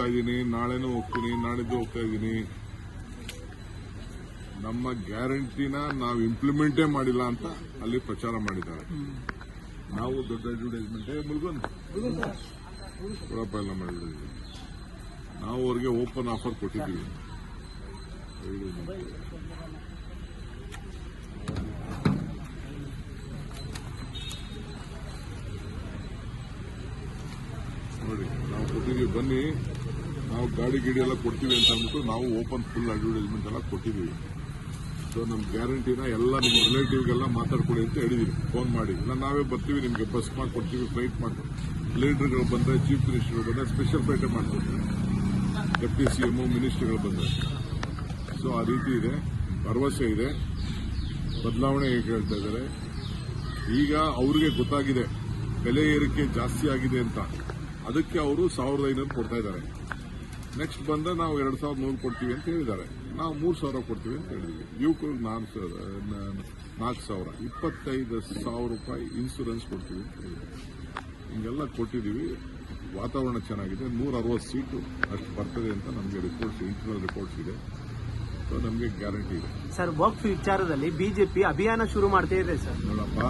ಇದ್ದೀನಿ, ನಾಳೆನೂ ಹೋಗ್ತೀನಿ, ನಾಡಿದ್ದು ಹೋಗ್ತಾ ಇದ್ದೀನಿ. ನಮ್ಮ ಗ್ಯಾರಂಟಿನ ನಾವು ಇಂಪ್ಲಿಮೆಂಟೇ ಮಾಡಿಲ್ಲ ಅಂತ ಅಲ್ಲಿ ಪ್ರಚಾರ ಮಾಡಿದ್ದಾರೆ. ನಾವು ದೊಡ್ಡ ಅಡ್ವರ್ಟೈಸ್ಮೆಂಟ್ ಕೊಡಪ್ಪ ಎಲ್ಲ ಮಾಡಿದ್ದೀವಿ. ನಾವು ಅವ್ರಿಗೆ ಓಪನ್ ಆಫರ್ ಕೊಟ್ಟಿದ್ದೀವಿ. ನೋಡಿ, ನಾವು ಕೊಟ್ಟಿದ್ದೀವಿ, ಬನ್ನಿ, ನಾವು ಗಾಡಿ ಎಲ್ಲ ಕೊಡ್ತೀವಿ ಅಂತ ಅಂದ್ಬಿಟ್ಟು ನಾವು ಓಪನ್ ಫುಲ್ ಅಡ್ವರ್ಟೈಸ್ಮೆಂಟ್ ಎಲ್ಲ ಕೊಟ್ಟಿದ್ದೀವಿ. ಸೊ ನಮ್ಮ ಗ್ಯಾರಂಟಿನ ಎಲ್ಲ ನಿಮ್ಮ ರಿಲೇಟಿವ್ಗೆಲ್ಲ ಮಾತಾಡ್ಕೊಡಿ ಅಂತ ಹೇಳಿದೀವಿ. ಫೋನ್ ಮಾಡಿ, ನಾವೇ ಬರ್ತೀವಿ, ನಿಮಗೆ ಬಸ್ ಮಾಡ್ಕೊಡ್ತೀವಿ, ಫ್ಲೈಟ್ ಮಾಡ್ತೀವಿ. ಲೀಡರ್ಗಳು ಬಂದರೆ, ಚೀಫ್ ಮಿನಿಸ್ಟರ್ಗಳು ಬಂದರೆ ಸ್ಪೆಷಲ್ ಫ್ಲೈಟೇ ಮಾಡ್ಕೊಡ್ತೀವಿ. ಡೆಪ್ಟಿ CM ಮಿನಿಸ್ಟರ್ಗಳು ಬಂದರೆ. ಸೊ ಆ ರೀತಿ ಇದೆ, ಭರವಸೆ ಇದೆ, ಬದಲಾವಣೆ ಹೇಳ್ತಾ ಇದ್ದಾರೆ. ಈಗ ಅವ್ರಿಗೆ ಗೊತ್ತಾಗಿದೆ ಬೆಲೆ ಏರಿಕೆ ಜಾಸ್ತಿ ಆಗಿದೆ ಅಂತ. ಅದಕ್ಕೆ ಅವರು 1500 ಕೊಡ್ತಾ ಇದ್ದಾರೆ. ನೆಕ್ಸ್ಟ್ ಬಂದ ನಾವು 2100 ಕೊಡ್ತೀವಿ ಅಂತ ಹೇಳಿದ್ದಾರೆ. ನಾವು 3000 ಕೊಡ್ತೀವಿ ಅಂತ ಹೇಳಿದ್ವಿ. ಯುವಕರಿಗೆ 4000, 25,000 ರೂಪಾಯಿ ಇನ್ಸೂರೆನ್ಸ್ ಕೊಡ್ತೀವಿ ಅಂತ ಹೇಳಿದ್ವಿ. ಹಿಂಗೆಲ್ಲ ಕೊಟ್ಟಿದ್ದೀವಿ. ವಾತಾವರಣ ಚೆನ್ನಾಗಿದೆ. 160 ಸೀಟು ಅಷ್ಟು ಬರ್ತದೆ ಅಂತ ನಮಗೆ ರಿಪೋರ್ಟ್ಸ್, ಇಂಟರ್ನಲ್ ರಿಪೋರ್ಟ್ಸ್ ಇದೆ. ಸೊ ನಮಗೆ ಗ್ಯಾರಂಟಿ ಇದೆ. ಸರ್, ವಕ್ಫ್ ವಿಚಾರದಲ್ಲಿ ಬಿಜೆಪಿ ಅಭಿಯಾನ ಶುರು ಮಾಡ್ತಾ ಇದೆ ಸರ್. ನೋಡಪ್ಪ,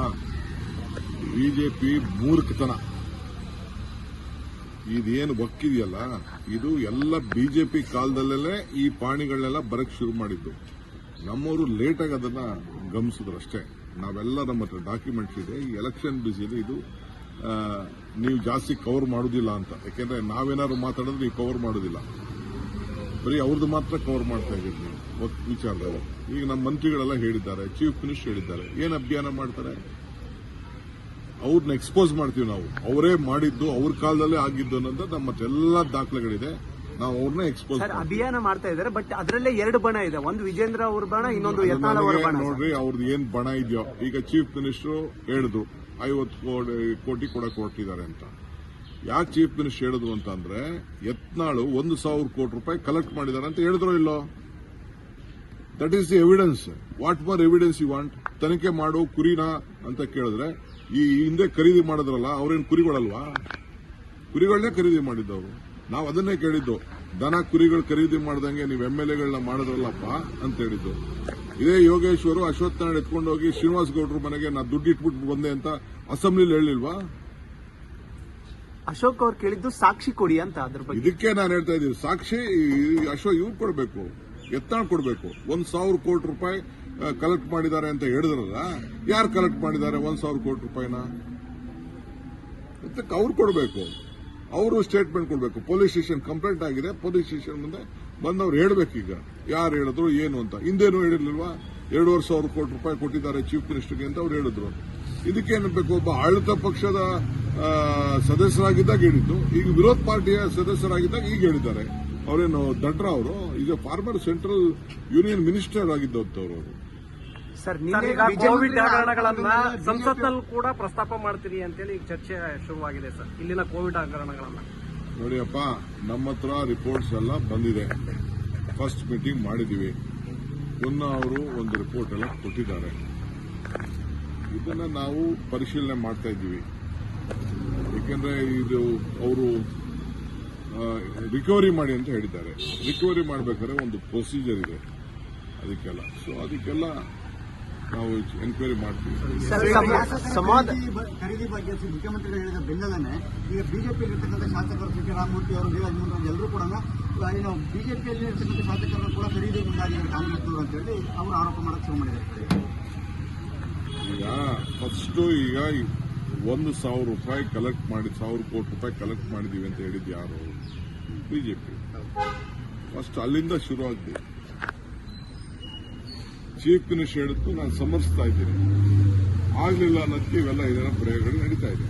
ಬಿಜೆಪಿ ಮೂರ್ಖತನ. ಇದೇನು ಒಕ್ಕಿದೆಯಲ್ಲ, ಇದು ಎಲ್ಲ ಬಿಜೆಪಿ ಕಾಲದಲ್ಲೇ ಈ ಪಾಣಿಗಳನ್ನೆಲ್ಲ ಬರಕ್ ಶುರು ಮಾಡಿದ್ದು. ನಮ್ಮವರು ಲೇಟಾಗಿ ಅದನ್ನ ಗಮನಿಸಿದ್ರು ಅಷ್ಟೇ. ನಾವೆಲ್ಲ ನಮ್ಮ ಹತ್ರ ಡಾಕ್ಯುಮೆಂಟ್ಸ್ ಇದೆ. ಈ ಎಲೆಕ್ಷನ್ ಬಿಸಿಲಿ ಇದು ನೀವು ಜಾಸ್ತಿ ಕವರ್ ಮಾಡೋದಿಲ್ಲ ಅಂತ. ಯಾಕೆಂದ್ರೆ ನಾವೇನಾದ್ರು ಮಾತಾಡಿದ್ರೆ ನೀವು ಕವರ್ ಮಾಡೋದಿಲ್ಲ, ಬರೀ ಅವ್ರದ್ದು ಮಾತ್ರ ಕವರ್ ಮಾಡ್ತಾ ಇದ್ದೀರಿ ನೀವು ವಿಚಾರದಲ್ಲಿ. ಈಗ ನಮ್ಮ ಮಂತ್ರಿಗಳೆಲ್ಲ ಹೇಳಿದ್ದಾರೆ, ಚೀಫ್ ಮಿನಿಸ್ಟರ್ ಹೇಳಿದ್ದಾರೆ. ಏನು ಅಭಿಯಾನ ಮಾಡ್ತಾರೆ? ಅವ್ರನ್ನ ಎಕ್ಸ್ಪೋಸ್ ಮಾಡ್ತೀವಿ ನಾವು. ಅವರೇ ಮಾಡಿದ್ದು, ಅವ್ರ ಕಾಲದಲ್ಲೇ ಆಗಿದ್ದು ಅನ್ನೋದು ನಮ್ಮ ಹತ್ರ ಎಲ್ಲ ದಾಖಲೆಗಳಿದೆ. ನಾವು ಅವ್ರನ್ನ ಎಕ್ಸ್ಪೋಸ್ ಅಭಿಯಾನ ಮಾಡ್ತಾ ಇದ್ದಾರೆ. ಬಟ್ ಅದರಲ್ಲೇ 2 ಬಣ ಇದೆ. ಒಂದು ವಿಜೇಂದ್ರ ಅವ್ರ ಬಣ, ಇನ್ನೊಂದು ಯತ್ನಾಳ್ ಅವರ ಬಣ. ನೋಡ್ರಿ, ಅವ್ರದ್ದು ಏನ್ ಬಣ ಇದೆಯೋ. ಈಗ ಚೀಫ್ ಮಿನಿಸ್ಟರ್ ಹೇಳಿದ್ರು 50 ಕೋಟಿ ಕೊಡಕ್ಕೆ ಹೊರಟಿದ್ದಾರೆ ಅಂತ. ಯಾಕೆ ಚೀಫ್ ಮಿನಿಸ್ಟರ್ ಹೇಳಿದ್ರು ಅಂತ ಅಂದ್ರೆ, ಯತ್ನಾಳು 1000 ಕೋಟಿ ರೂಪಾಯಿ ಕಲೆಕ್ಟ್ ಮಾಡಿದ್ದಾರೆ ಅಂತ ಹೇಳಿದ್ರು ಇಲ್ಲೋ? That is the evidence. What more evidence you want? ತನಿಖೆ ಮಾಡು, ಕುರಿನಾ ಅಂತ ಕೇಳಿದ್ರೆ, ಈ ಹಿಂದೆ ಖರೀದಿ ಮಾಡಿದ್ರಲ್ಲ, ಅವ್ರೇನು ಕುರಿಗಳಲ್ವಾ? ಕುರಿಗಳನ್ನೇ ಖರೀದಿ ಮಾಡಿದ್ದವರು. ನಾವು ಅದನ್ನೇ ಕೇಳಿದ್ದು. ದನ ಕುರಿಗಳು ಖರೀದಿ ಮಾಡ್ದಂಗೆ ನೀವು MLAಗಳನ್ನ ಮಾಡಿದ್ರಲ್ಲಪ್ಪ ಅಂತ ಹೇಳಿದ್ದು. ಇದೇ ಯೋಗೇಶ್ವರು ಅಶ್ವತ್ಥನಾರಾಯಣ ಎತ್ಕೊಂಡು ಹೋಗಿ ಶ್ರೀನಿವಾಸ ಗೌಡ್ರ ಮನೆಗೆ ನಾ ದುಡ್ಡು ಇಟ್ಬಿಟ್ಟು ಬಂದೆ ಅಂತ ಅಸೆಂಬ್ಲಿಲಿ ಹೇಳಿಲ್ವಾ? ಅಶೋಕ್ ಅವ್ರು ಕೇಳಿದ್ದು ಸಾಕ್ಷಿ ಕೊಡಿ ಅಂತ. ಅದ್ರ ಬಗ್ಗೆ ಇದಕ್ಕೆ ನಾನು ಹೇಳ್ತಾ ಇದ್ದೀವಿ. ಸಾಕ್ಷಿ ಅಶೋಕ್ ಇವ್ರು ಕೊಡಬೇಕು, ಯತ್ನಾಳ್ ಕೊಡಬೇಕು. 1000 ಕೋಟಿ ರೂಪಾಯಿ ಕಲೆಕ್ಟ್ ಮಾಡಿದ್ದಾರೆ ಅಂತ ಹೇಳಿದ್ರಲ್ಲ, ಯಾರು ಕಲೆಕ್ಟ್ ಮಾಡಿದ್ದಾರೆ 1000 ಕೋಟಿ ರೂಪಾಯಿನ? ಅವ್ರು ಕೊಡಬೇಕು. ಅವರು ಸ್ಟೇಟ್ಮೆಂಟ್ ಕೊಡಬೇಕು. ಪೊಲೀಸ್ ಸ್ಟೇಷನ್ ಕಂಪ್ಲೇಂಟ್ ಆಗಿದೆ, ಪೊಲೀಸ್ ಸ್ಟೇಷನ್ ಮುಂದೆ ಬಂದವ್ರು ಹೇಳ್ಬೇಕೀಗ ಯಾರು ಹೇಳಿದ್ರು ಏನು ಅಂತ. ಹಿಂದೇನು ಹೇಳಿರ್ಲಿಲ್ವಾ? 2500 ಕೋಟಿ ರೂಪಾಯಿ ಕೊಟ್ಟಿದ್ದಾರೆ ಚೀಫ್ ಮಿನಿಸ್ಟರ್ಗೆ ಅಂತ ಅವ್ರು ಹೇಳಿದ್ರು. ಇದಕ್ಕೇನಬೇಕು? ಒಬ್ಬ ಆಡಳಿತ ಪಕ್ಷದ ಸದಸ್ಯರಾಗಿದ್ದಾಗ ಹೇಳಿದ್ದು, ಈಗ ವಿರೋಧ ಪಾರ್ಟಿಯ ಸದಸ್ಯರಾಗಿದ್ದಾಗ ಈಗ ಹೇಳಿದ್ದಾರೆ. ಅವರೇನು ದಡ್ರ? ಅವರು ಈಗ ಫಾರ್ಮರ್ ಸೆಂಟ್ರಲ್ ಯೂನಿಯನ್ ಮಿನಿಸ್ಟರ್ ಆಗಿದ್ದವರು ಅವರು. ಸರ್, ಕೋವಿಡ್ ಹಗರಣಗಳನ್ನ ಸಂಸತ್ನಲ್ಲಿ ಕೂಡ ಪ್ರಸ್ತಾಪ ಮಾಡ್ತೀರಿ ಅಂತೇಳಿ ಈಗ ಚರ್ಚೆ ಶುರುವಾಗಿದೆ ಸರ್, ಇಲ್ಲಿನ ಕೋವಿಡ್ ಹಗರಣಗಳನ್ನ. ನೋಡಿಯಪ್ಪ, ನಮ್ಮ ಹತ್ರ ರಿಪೋರ್ಟ್ಸ್ ಎಲ್ಲ ಬಂದಿದೆ. ಫಸ್ಟ್ ಮೀಟಿಂಗ್ ಮಾಡಿದೀವಿ. ಪುನಃ ಅವರು ಒಂದು ರಿಪೋರ್ಟ್ ಎಲ್ಲ ಕೊಟ್ಟಿದ್ದಾರೆ. ಇದನ್ನ ನಾವು ಪರಿಶೀಲನೆ ಮಾಡ್ತಾ ಇದ್ದೀವಿ. ಏಕೆಂದ್ರೆ ಇದು ಅವರು ರಿಕವರಿ ಮಾಡಿ ಅಂತ ಹೇಳಿದ್ದಾರೆ. ರಿಕವರಿ ಮಾಡಬೇಕಾದ್ರೆ ಒಂದು ಪ್ರೊಸೀಜರ್ ಇದೆ ಅದಕ್ಕೆಲ್ಲ. ಸೊ ಅದಕ್ಕೆಲ್ಲ ನಾವು ಎನ್ಕ್ವೈರಿ ಮಾಡ್ತೀವಿ. ಖರೀದಿ ಬಗ್ಗೆ ಮುಖ್ಯಮಂತ್ರಿಗಳು ಹೇಳಿದ ಬೆನ್ನಲ್ಲೇ ಈಗ ಬಿಜೆಪಿಯಲ್ಲಿರ್ತಕ್ಕಂಥ ಶಾಸಕರು ಸಿದ್ದರಾಮಮೂರ್ತಿ ಅವರು, ಎಲ್ಲರೂ ಕೂಡ ಬಿಜೆಪಿಯಲ್ಲಿ ಇರ್ತಕ್ಕಂಥ ಶಾಸಕರು ಕೂಡ ಖರೀದಿ ಮುಂದಾಗಿದ್ದಾರೆ ಕಾಂಗ್ರೆಸ್ನವರು ಅಂತ ಹೇಳಿ ಅವರು ಆರೋಪ ಮಾಡಕ್ಕೆ ಶುರು ಮಾಡಿದ್ದಾರೆ. ಈಗ ಫಸ್ಟು 1000 ರೂಪಾಯಿ ಕಲೆಕ್ಟ್ ಮಾಡಿ 1000 ಕೋಟಿ ರೂಪಾಯಿ ಕಲೆಕ್ಟ್ ಮಾಡಿದೀವಿ ಅಂತ ಹೇಳಿದ್ದು ಯಾರು? ಬಿಜೆಪಿ. ಫಸ್ಟ್ ಅಲ್ಲಿಂದ ಶುರು ಆಗಿದೆ. ಚೀಫ್ ಮಿನಿಸ್ಟರ್ ಹೇಳಿದ್ದು ನಾನು ಸಮರ್ಥಿಸ್ತಾ ಇದ್ದೀನಿ. ಆಗ್ಲಿಲ್ಲ ಅನ್ನೋದಕ್ಕೆ ಇವೆಲ್ಲ ಪ್ರಯೋಗಗಳು ನಡೀತಾ ಇದೆ.